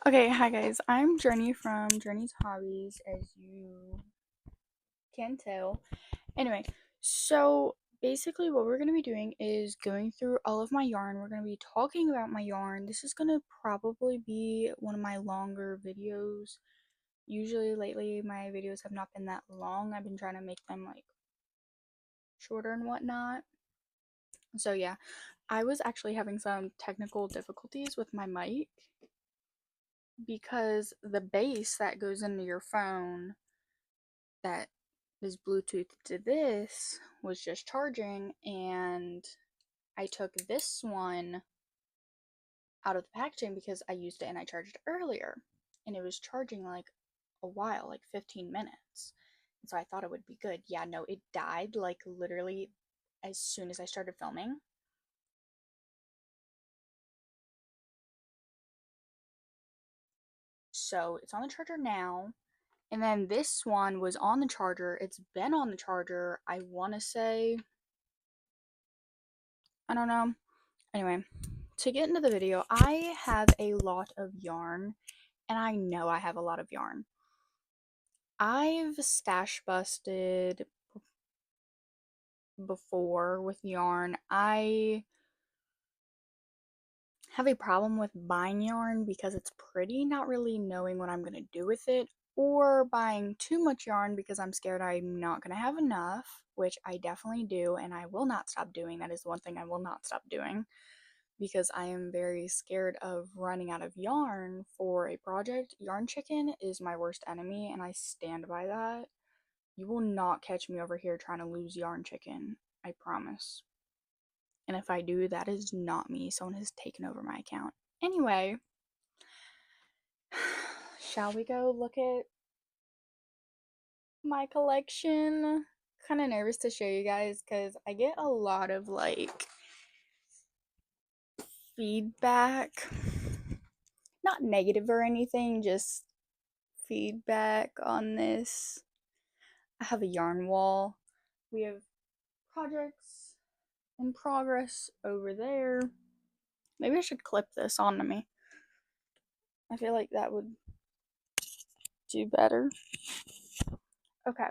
Okay, hi guys. I'm Journey from Journey's Hobbies, as you can tell. Anyway, so basically, what we're going to be doing is going through all of my yarn. We're going to be talking about my yarn. This is going to probably be one of my longer videos. Usually, lately, my videos have not been that long. I've been trying to make them like shorter and whatnot. So, yeah, I was actually having some technical difficulties with my mic because the base that goes into your phone that is Bluetooth to this was just charging, and I took this one out of the packaging because I used it and I charged it earlier, and it was charging like a while, like 15 minutes. And so I thought it would be good. Yeah, no, it died like literally as soon as I started filming. So it's on the charger now. And then this one was on the charger. It's been on the charger, I want to say, I don't know. Anyway, to get into the video, I have a lot of yarn, and I know I have a lot of yarn. I've stash busted before with yarn. I have a problem with buying yarn because it's pretty, not really knowing what I'm going to do with it, or buying too much yarn because I'm scared I'm not going to have enough, which I definitely do, and I will not stop doing. That is one thing I will not stop doing, because I am very scared of running out of yarn for a project. Yarn chicken is my worst enemy, and I stand by that. You will not catch me over here trying to lose yarn chicken, I promise. And if I do, that is not me. Someone has taken over my account. Anyway, shall we go look at my collection? Kind of nervous to show you guys because I get a lot of like feedback. Not negative or anything, just feedback on this. I have a yarn wall. We have projects in progress over there. Maybe I should clip this onto me. I feel like that would do better. Okay.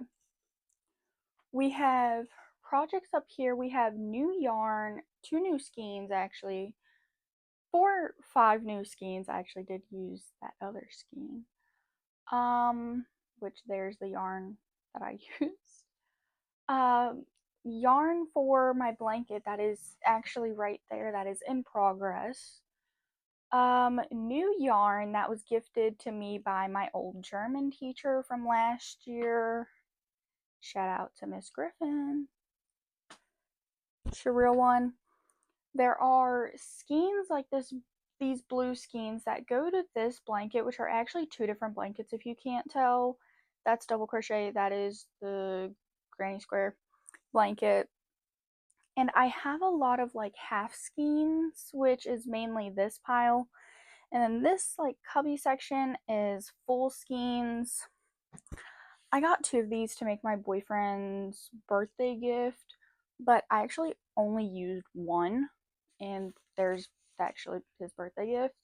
We have projects up here. We have new yarn, 2 new skeins actually. 5 new skeins. I actually did use that other skein. Which there's the yarn that I used. Um, Yarn for my blanket that is actually right there, that is in progress. New yarn that was gifted to me by my old German teacher from last year. Shout out to Miss Griffin. It's a real one. There are skeins like these blue skeins that go to this blanket, which are actually 2 different blankets if you can't tell. That's double crochet, that is the granny square blanket. And I have a lot of like half skeins, which is mainly this pile. And then this like cubby section is full skeins. I got 2 of these to make my boyfriend's birthday gift, but I actually only used one, and there's actually his birthday gift.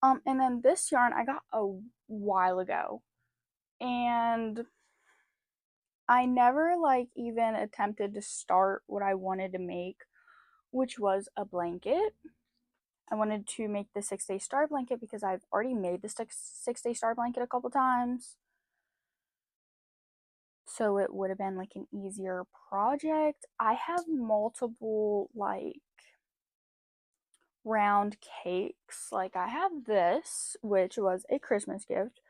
And then this yarn I got a while ago, and I never like even attempted to start what I wanted to make, which was a blanket. I wanted to make the 6-day star blanket because I've already made the 6-day star blanket a couple times. So it would have been like an easier project. I have multiple like round cakes. Like I have this, which was a Christmas gift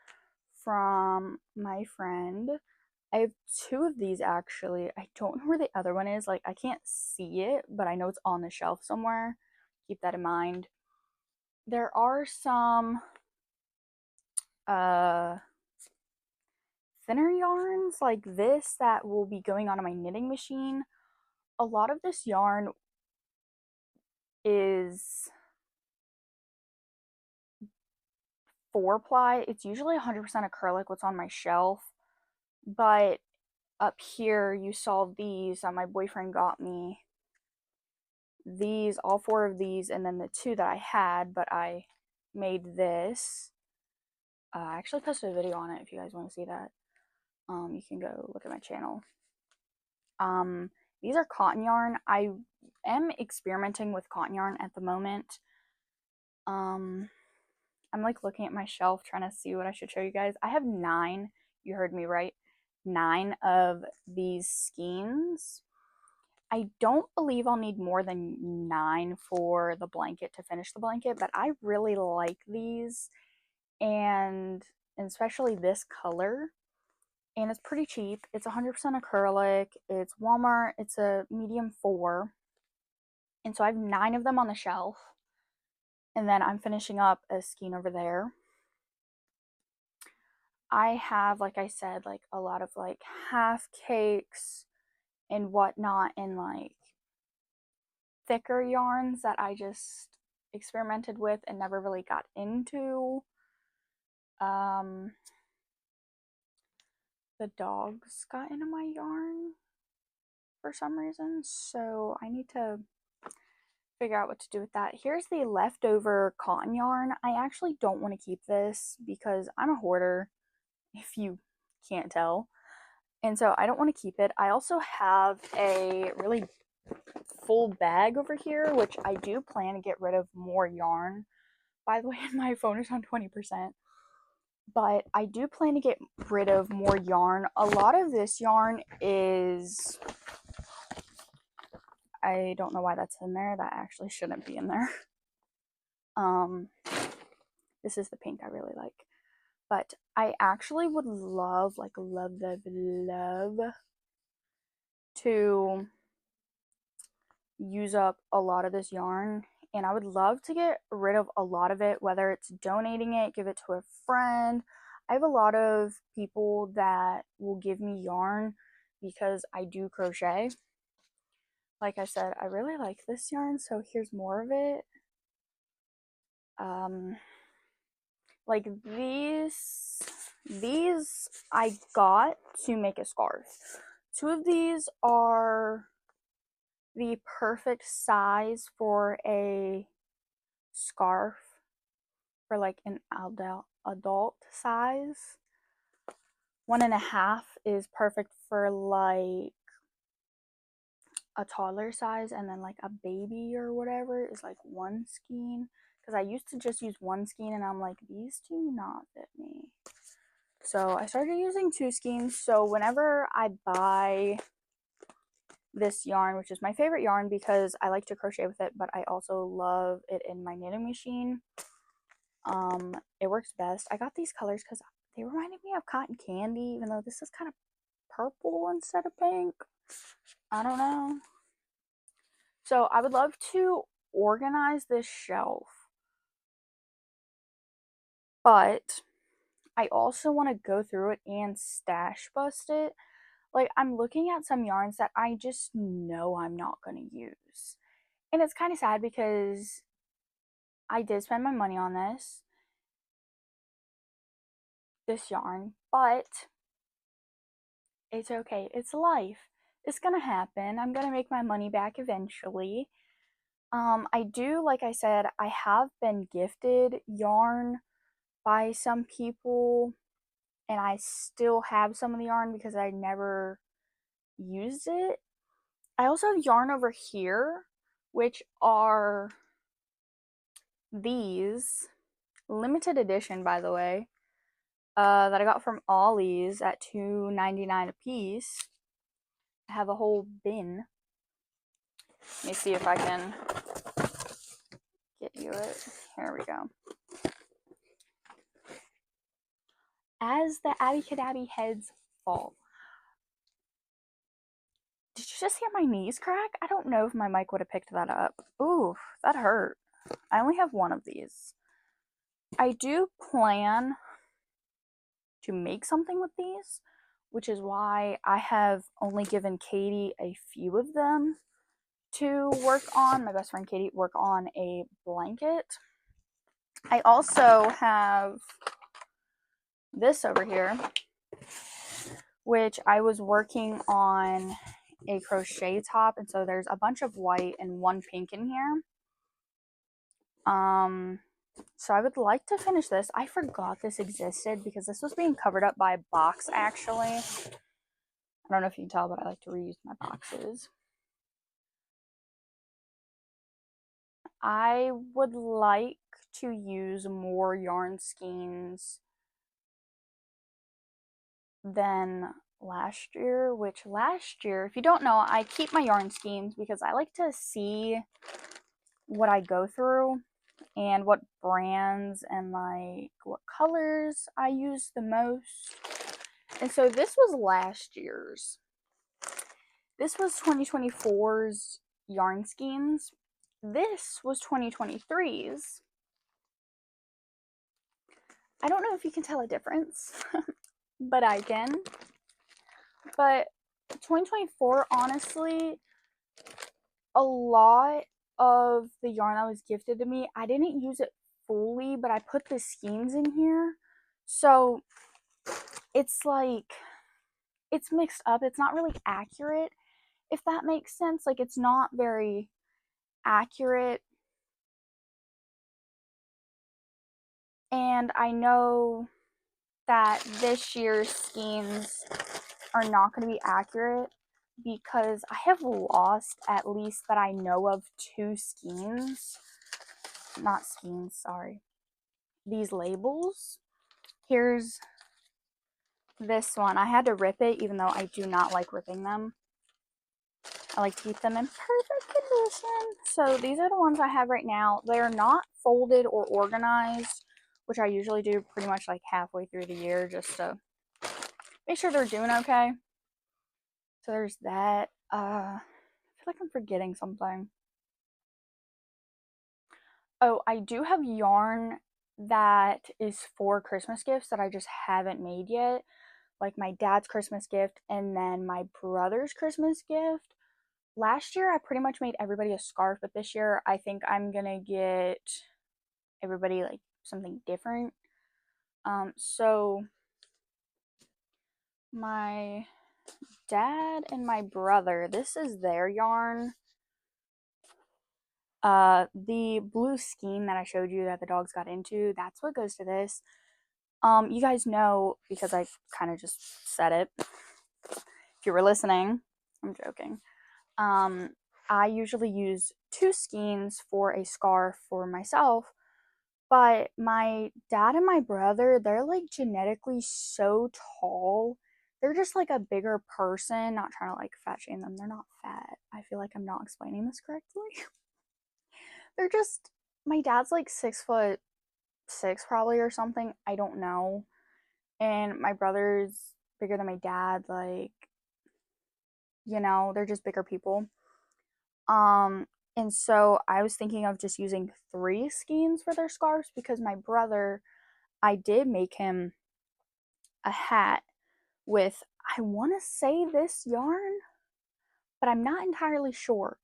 from my friend. I have 2 of these actually. I don't know where the other one is. Like I can't see it, but I know it's on the shelf somewhere. Keep that in mind. There are some uh thinner yarns like this that will be going onto my knitting machine. A lot of this yarn is 4-ply. It's usually 100% acrylic, what's on my shelf. But up here, you saw these that my boyfriend got me. These, all 4 of these, and then the 2 that I had, but I made this. I actually posted a video on it if you guys want to see that. You can go look at my channel. These are cotton yarn. I am experimenting with cotton yarn at the moment. I'm like looking at my shelf trying to see what I should show you guys. I have 9, you heard me right, 9 of these skeins. I don't believe I'll need more than 9 for the blanket to finish the blanket, but I really like these, and especially this color. And it's pretty cheap. It's 100% acrylic. It's Walmart. It's a medium 4. And so I have 9 of them on the shelf. And then I'm finishing up a skein over there. I have, like I said, like a lot of like half cakes and whatnot, and like thicker yarns that I just experimented with and never really got into. The dogs got into my yarn for some reason, so I need to figure out what to do with that. Here's the leftover cotton yarn. I actually don't want to keep this because I'm a hoarder, if you can't tell. And so I don't want to keep it. I also have a really full bag over here, which I do plan to get rid of more yarn. By the way, my phone is on 20%. But I do plan to get rid of more yarn. A lot of this yarn is, I don't know why that's in there. That actually shouldn't be in there. This is the pink I really like. But I actually would love to use up a lot of this yarn. And I would love to get rid of a lot of it, whether it's donating it, give it to a friend. I have a lot of people that will give me yarn because I do crochet. Like I said, I really like this yarn, so here's more of it. Like these I got to make a scarf. 2 of these are the perfect size for a scarf, for like an adult size. 1.5 is perfect for like a toddler size, and then like a baby or whatever is like 1 skein. Because I used to just use 1 skein, and I'm like, these do not fit me. So I started using 2 skeins. So whenever I buy this yarn, which is my favorite yarn because I like to crochet with it, but I also love it in my knitting machine, it works best. I got these colors because they reminded me of cotton candy, even though this is kind of purple instead of pink. I don't know. So I would love to organize this shelf, but I also want to go through it and stash bust it. Like, I'm looking at some yarns that I just know I'm not going to use. And it's kind of sad because I did spend my money on this yarn, but it's okay. It's life. It's going to happen. I'm going to make my money back eventually. I do, like I said, I have been gifted yarn by some people, and I still have some of the yarn because I never used it. I also have yarn over here, which are these, limited edition, by the way, that I got from Ollie's at $2.99 a piece. I have a whole bin. Let me see if I can get you it. Here we go. As the Abby Cadabby heads fall. Did you just hear my knees crack? I don't know if my mic would have picked that up. Ooh, that hurt. I only have 1 of these. I do plan to make something with these, which is why I have only given Katie a few of them to work on. My best friend Katie work on a blanket. I also have this over here, which I was working on a crochet top, and so there's a bunch of white and 1 pink in here. So I would like to finish this. I forgot this existed because this was being covered up by a box, actually. I don't know if you can tell, but I like to reuse my boxes. I would like to use more yarn skeins than last year, which last year, if you don't know, I keep my yarn skeins because I like to see what I go through and what brands and like what colors I use the most. And so this was last year's. This was 2024's yarn skeins. This was 2023's. I don't know if you can tell a difference, but I can. But 2024, honestly, a lot of the yarn that was gifted to me, I didn't use it fully, but I put the skeins in here. So it's like, it's mixed up. It's not really accurate, if that makes sense. Like, it's not very accurate. And I know that this year's skeins are not going to be accurate because I have lost, at least that I know of, 2 skeins. Not skeins, sorry. These labels. Here's this one. I had to rip it even though I do not like ripping them. I like to keep them in perfect condition. So these are the ones I have right now. They are not folded or organized, which I usually do pretty much like halfway through the year just to make sure they're doing okay. So there's that. I feel like I'm forgetting something. Oh, I do have yarn that is for Christmas gifts that I just haven't made yet. Like my dad's Christmas gift and then my brother's Christmas gift. Last year, I pretty much made everybody a scarf, but this year, I think I'm gonna get everybody like something different. So my dad and my brother, this is their yarn. The blue skein that I showed you that the dogs got into, that's what goes to this. You guys know because I kind of just said it. If you were listening, I'm joking. I usually use 2 skeins for a scarf for myself, but my dad and my brother, they're like genetically so tall. They're just like a bigger person. Not trying to like fat shame them. They're not fat. I feel like I'm not explaining this correctly. They're just, my dad's like 6'6" probably or something. I don't know. And my brother's bigger than my dad. Like, they're just bigger people. Um, and so I was thinking of just using 3 skeins for their scarves because my brother, I did make him a hat with, I want to say this yarn, but I'm not entirely sure.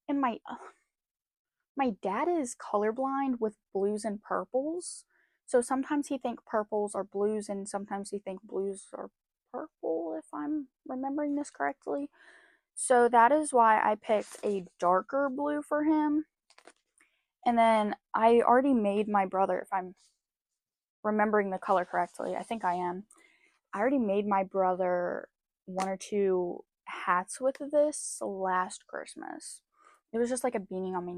And my dad is colorblind with blues and purples. So sometimes he thinks purples are blues and sometimes he thinks blues are purple, if I'm remembering this correctly. So that is why I picked a darker blue for him. And then I already made my brother, if I'm remembering the color correctly, I think I am. I already made my brother 1 or 2 hats with this last Christmas. It was just like a beanie on my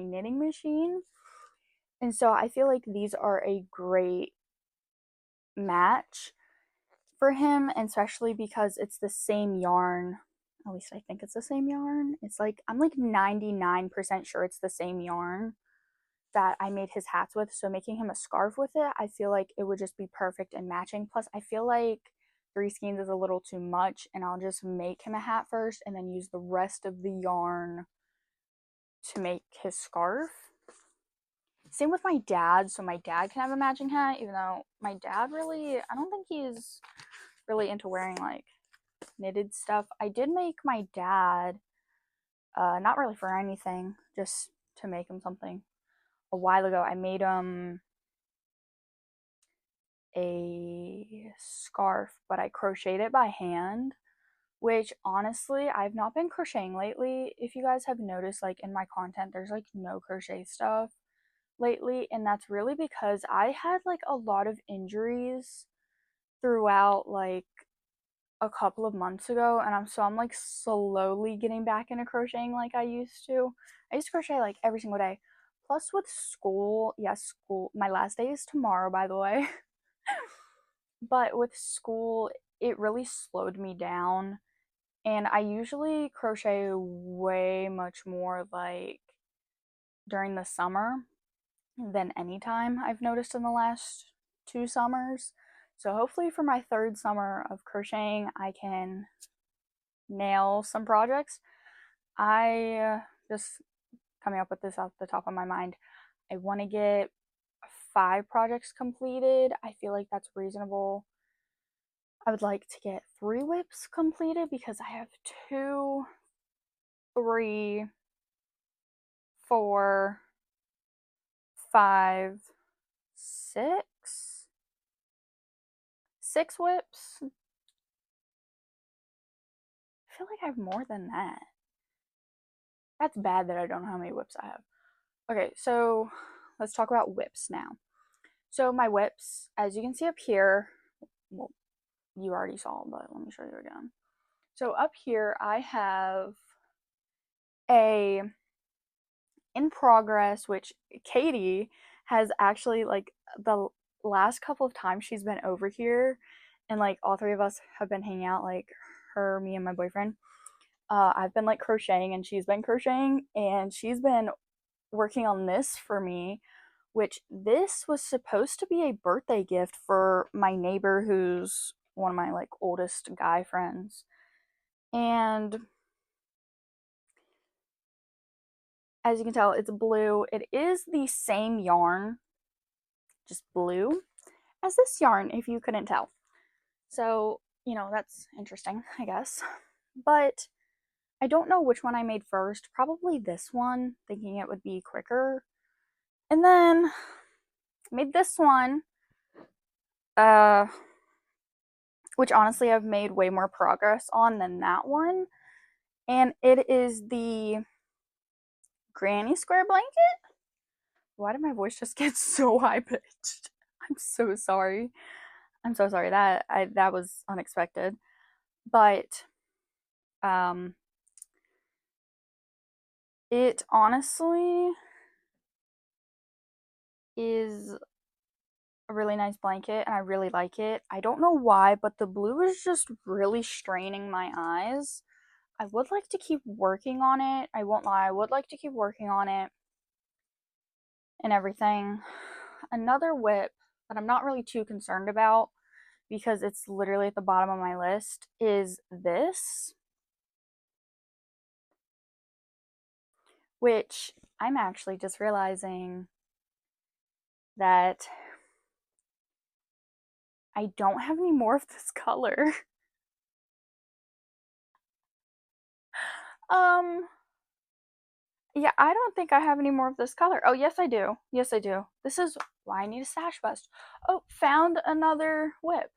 knitting machine. And so I feel like these are a great match for him, especially because it's the same yarn. At least I think it's the same yarn. It's like, I'm like 99% sure it's the same yarn that I made his hats with. So making him a scarf with it, I feel like it would just be perfect and matching. Plus, I feel like 3 skeins is a little too much, and I'll just make him a hat first and then use the rest of the yarn to make his scarf. Same with my dad, so my dad can have a matching hat, even though my dad really, I don't think he's really into wearing like knitted stuff. I did make my dad, not really for anything, just to make him something. A while ago, I made him a scarf, but I crocheted it by hand, which honestly, I've not been crocheting lately. If you guys have noticed, like in my content, there's like no crochet stuff. lately, and that's really because I had like a lot of injuries throughout like a couple of months ago, and I'm like slowly getting back into crocheting like I used to. I used to crochet like every single day. Plus with school, yes, school, my last day is tomorrow, by the way. But with school, it really slowed me down, and I usually crochet way much more like during the summer than any time I've noticed in the last 2 summers. So hopefully for my third summer of crocheting, I can nail some projects. I just coming up with this off the top of my mind. I want to get 5 projects completed. I feel like that's reasonable. I would like to get 3 whips completed because I have 2, 3, 4, 5, 6 whips. I feel like I have more than that. That's bad that I don't know how many whips I have. Okay, so let's talk about whips now. So my whips, as you can see up here, well, you already saw, but let me show you again. So up here, I have a in progress, which Katie has actually like the last couple of times she's been over here, and like all 3 of us have been hanging out, like her, me, and my boyfriend. I've been like crocheting, and she's been crocheting, and she's been working on this for me, which this was supposed to be a birthday gift for my neighbor who's one of my like oldest guy friends. And as you can tell, it's blue. It is the same yarn, just blue, as this yarn, if you couldn't tell. So, that's interesting, I guess. But I don't know which one I made first. Probably this one, thinking it would be quicker. And then I made this one, uh, which honestly I've made way more progress on than that one. And it is the granny square blanket. Why did my voice just get so high pitched? I'm so sorry. I'm so sorry. That was unexpected. But it honestly is a really nice blanket, and I really like it. I don't know why, but the blue is just really straining my eyes. I would like to keep working on it. I won't lie, I would like to keep working on it and everything. Another whip that I'm not really too concerned about because it's literally at the bottom of my list is this, which I'm actually just realizing that I don't have any more of this color. um yeah, I don't think I have any more of this color. Oh, yes I do. Yes I do. This is why I need a stash bust. Oh, found another whip.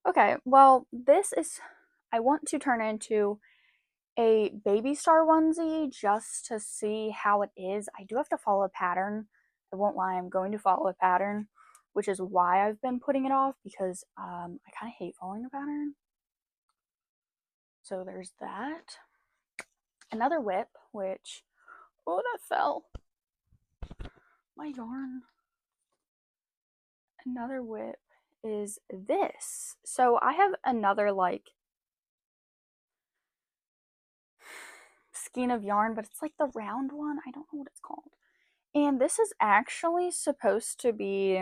Okay, well, this is, I want to turn into a baby star onesie just to see how it is. I do have to follow a pattern. I won't lie, I'm going to follow a pattern, which is why I've been putting it off because I kind of hate following a pattern. So there's that. Another whip, which, oh, that fell. My yarn. Another whip is this. So I have another like skein of yarn, but it's like the round one. I don't know what it's called. And this is actually supposed to be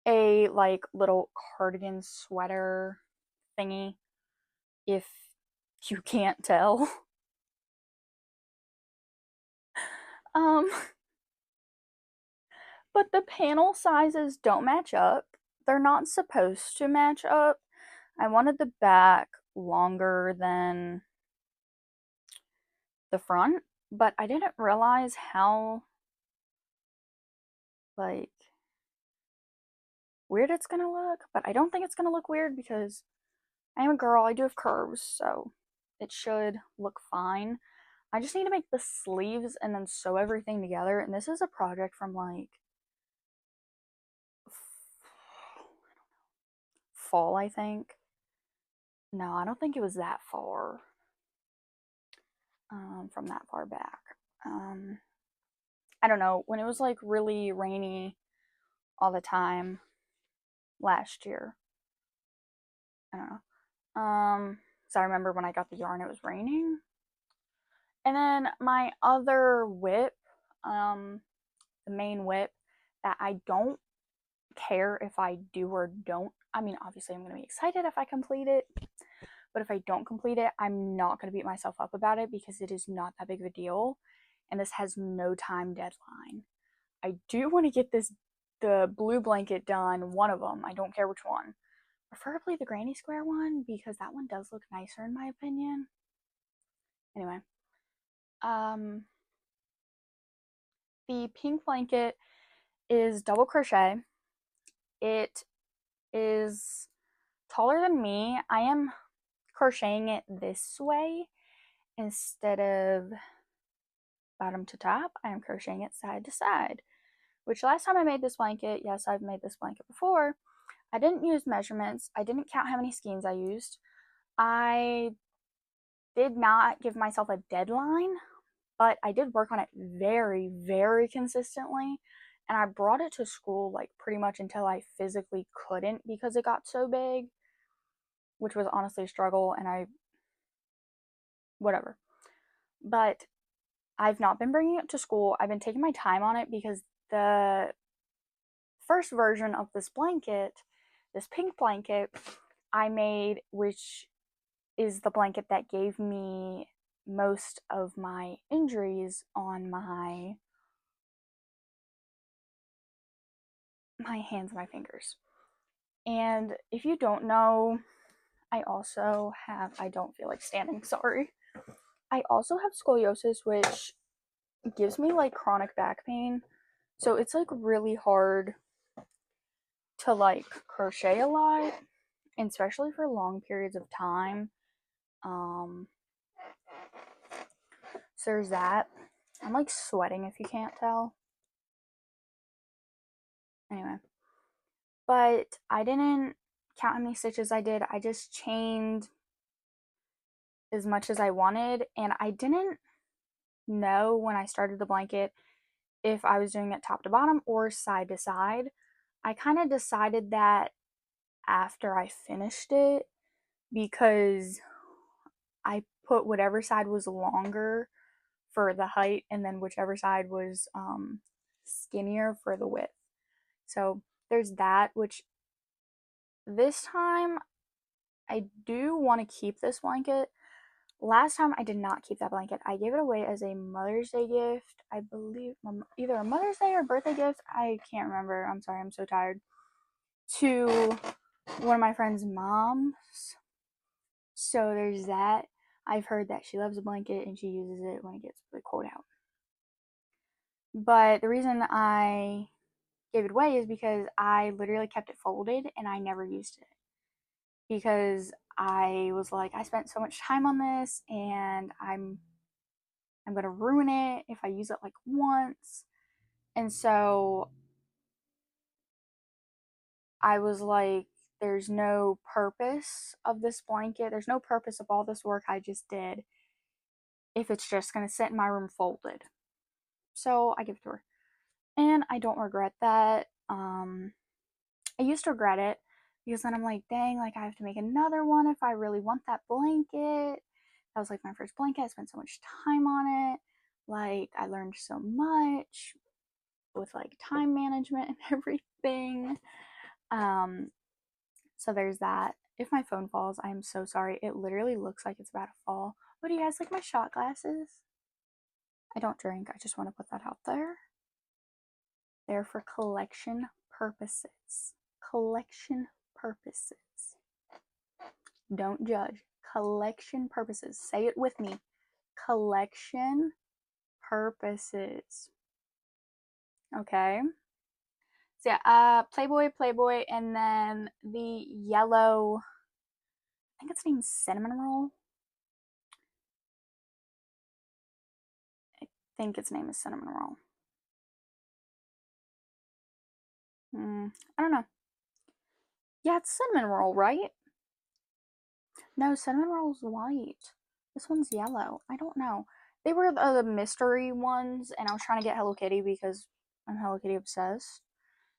a like little cardigan sweater thingy, if you can't tell. um but the panel sizes don't match up. They're not supposed to match up. I wanted the back longer than the front, but I didn't realize how like weird it's gonna look. But I don't think it's gonna look weird because I am a girl, I do have curves, so it should look fine. I just need to make the sleeves and then sew everything together. And this is a project from like fall, I think. No, I don't think it was that far. From that far back. I don't know. When it was like really rainy all the time last year. I don't know. So I remember when I got the yarn, it was raining. And then my other whip, the main whip that I don't care if I do or don't. I mean, obviously, I'm going to be excited if I complete it, but if I don't complete it, I'm not going to beat myself up about it because it is not that big of a deal. And this has no time deadline. I do want to get the blue blanket done, one of them. I don't care which one. Preferably the granny square one because that one does look nicer in my opinion. Anyway, the pink blanket is double crochet. It is taller than me. I am crocheting it this way instead of bottom to top. I am crocheting it side to side, which last time I made this blanket, yes, I've made this blanket before, I didn't use measurements. I didn't count how many skeins I used. I did not give myself a deadline, but I did work on it very, very consistently. And I brought it to school like pretty much until I physically couldn't because it got so big, which was honestly a struggle. And whatever. But I've not been bringing it to school. I've been taking my time on it because the first version of this blanket, this pink blanket, I made, which is the blanket that gave me most of my injuries on my hands and my fingers. And if you don't know, I also have, I don't feel like standing, sorry. I also have scoliosis, which gives me like chronic back pain. So it's like really hard to like crochet a lot, especially for long periods of time. Um, so there's that. I'm like sweating if you can't tell. Anyway, but I didn't count how many stitches I did. I just chained as much as I wanted, and I didn't know when I started the blanket if I was doing it top to bottom or side to side. I kind of decided that after I finished it because I put whatever side was longer for the height and then whichever side was skinnier for the width. So there's that, which this time I do want to keep this blanket. Last time I did not keep that blanket. I gave it away as a Mother's Day gift. I believe either a Mother's Day or birthday gift. I can't remember. I'm sorry, I'm so tired. To one of my friend's moms. So there's that. I've heard that she loves a blanket and she uses it when it gets really cold out. But the reason I gave it away is because I literally kept it folded and I never used it. Because I was like, I spent so much time on this and I'm gonna ruin it if I use it like once. And so I was like, there's no purpose of this blanket. There's no purpose of all this work I just did if it's just gonna sit in my room folded. So I give it to her. And I don't regret that. I used to regret it because then I'm like, dang, like I have to make another one if I really want that blanket. That was like my first blanket. I spent so much time on it. Like I learned so much with like time management and everything. Um, so there's that. If my phone falls, I am so sorry. It literally looks like it's about to fall. What do you guys like my shot glasses? I don't drink. I just want to put that out there. They're for collection purposes. Collection purposes. Don't judge. Collection purposes. Say it with me. Collection purposes. Okay. So yeah, Playboy, and then the yellow, I think it's named cinnamon roll. think its name is cinnamon roll. I don't know. Yeah, it's cinnamon roll, right? No, cinnamon roll's white. This one's yellow. I don't know. They were the mystery ones, and I was trying to get Hello Kitty because I'm Hello Kitty obsessed.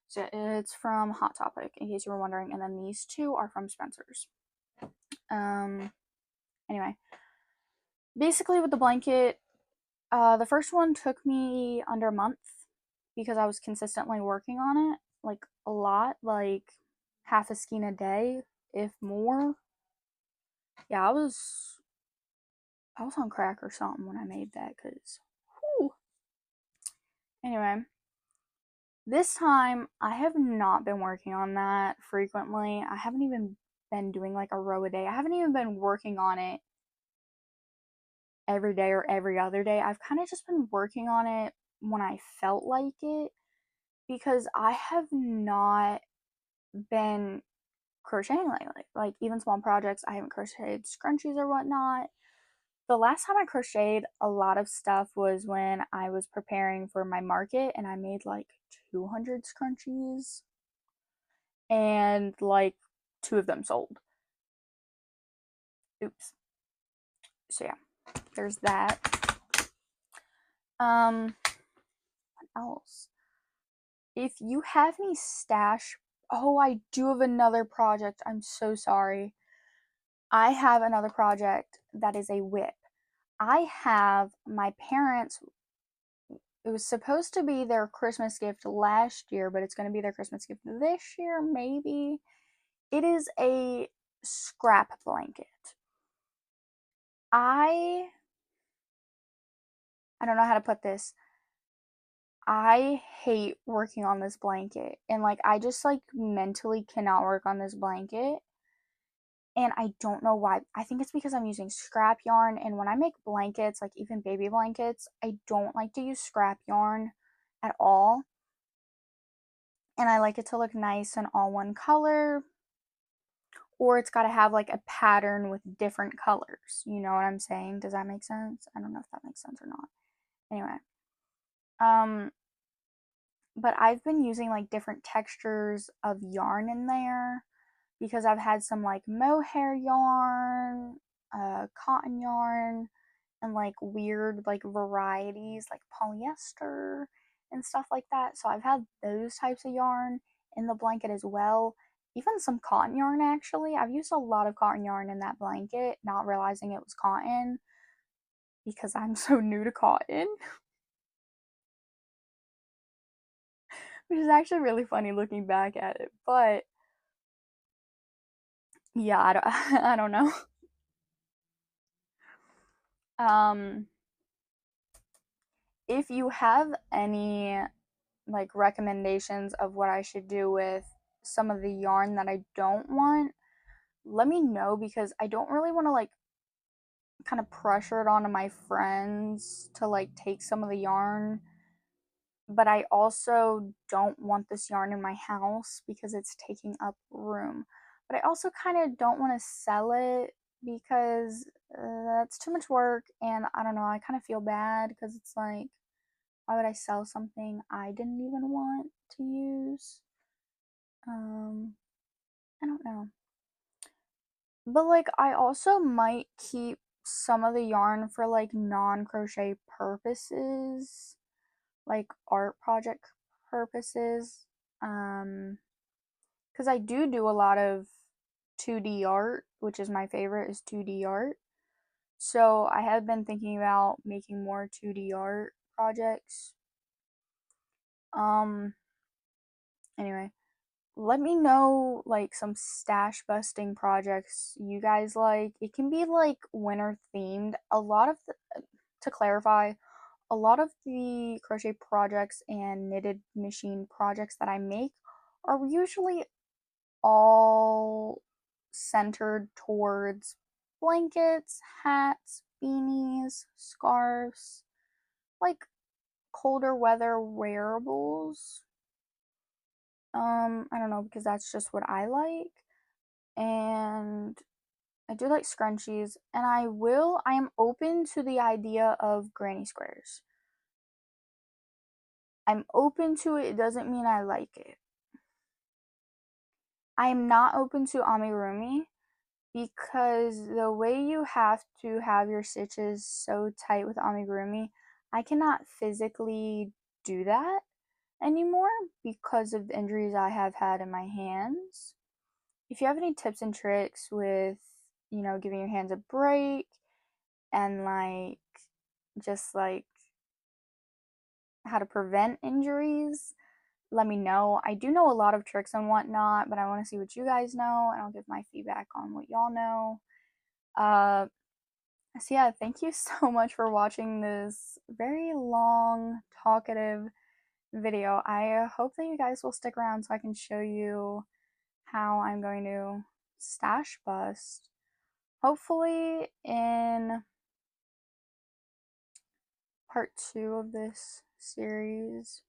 So it's from Hot Topic, in case you were wondering. And then these two are from Spencer's. Anyway, basically with the blanket, the first one took me under a month because I was consistently working on it, like a lot, like half a skein a day, if more. Yeah, I was on crack or something when I made that, cause whew. Anyway, this time I have not been working on that frequently. I haven't even been doing like a row a day. I haven't even been working on it every day or every other day. I've kind of just been working on it when I felt like it because I have not been crocheting lately. Like even small projects, I haven't crocheted scrunchies or whatnot. The last time I crocheted a lot of stuff was when I was preparing for my market and I made like 200 scrunchies and like two of them sold. Oops. So yeah, there's that. What else? If you have any stash, oh, I do have another project. I'm so sorry. I have another project that is a whip. I have my parents, it was supposed to be their Christmas gift last year, but it's going to be their Christmas gift this year, maybe. It is a scrap blanket. I I don't know how to put this. I hate working on this blanket and like I just like mentally cannot work on this blanket. And I don't know why. I think it's because I'm using scrap yarn. And when I make blankets, like even baby blankets, I don't like to use scrap yarn at all. And I like it to look nice and all one color. Or it's got to have like a pattern with different colors. You know what I'm saying? Does that make sense? I don't know if that makes sense or not. Anyway. Um, but I've been using like different textures of yarn in there because I've had some like mohair yarn, cotton yarn, and like weird like varieties like polyester and stuff like that. So I've had those types of yarn in the blanket as well. Even some cotton yarn actually. I've used a lot of cotton yarn in that blanket, not realizing it was cotton because I'm so new to cotton, which is actually really funny looking back at it. But yeah, I don't, I don't know. Um, if you have any like recommendations of what I should do with some of the yarn that I don't want, let me know because I don't really want to like kind of pressure it onto my friends to like take some of the yarn, but I also don't want this yarn in my house because it's taking up room. But I also kind of don't want to sell it because that's too much work and I don't know, I kind of feel bad because it's like why would I sell something I didn't even want to use? Um, I don't know. But like I also might keep some of the yarn for like non-crochet purposes, like art project purposes. Um, cuz I do a lot of 2D art, which is my favorite is 2D art. So I have been thinking about making more 2D art projects. Um, anyway, let me know like some stash busting projects you guys like. It can be like winter themed. To clarify, a lot of the crochet projects and knitted machine projects that I make are usually all centered towards blankets, hats, beanies, scarves, like colder weather wearables. I don't know because that's just what I like. And I do like scrunchies and I am open to the idea of granny squares. I'm open to it. It doesn't mean I like it. I am not open to amigurumi because the way you have to have your stitches so tight with amigurumi, I cannot physically do that anymore because of the injuries I have had in my hands. If you have any tips and tricks with, giving your hands a break and just how to prevent injuries, let me know. I do know a lot of tricks and whatnot, but I want to see what you guys know and I'll give my feedback on what y'all know. Uh, so yeah, thank you so much for watching this very long, talkative video. I hope that you guys will stick around so I can show you how I'm going to stash bust. Hopefully in part 2 of this series,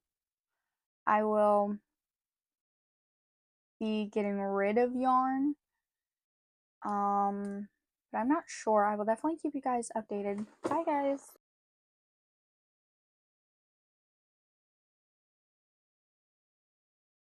I will be getting rid of yarn. But I'm not sure. I will definitely keep you guys updated. Bye guys.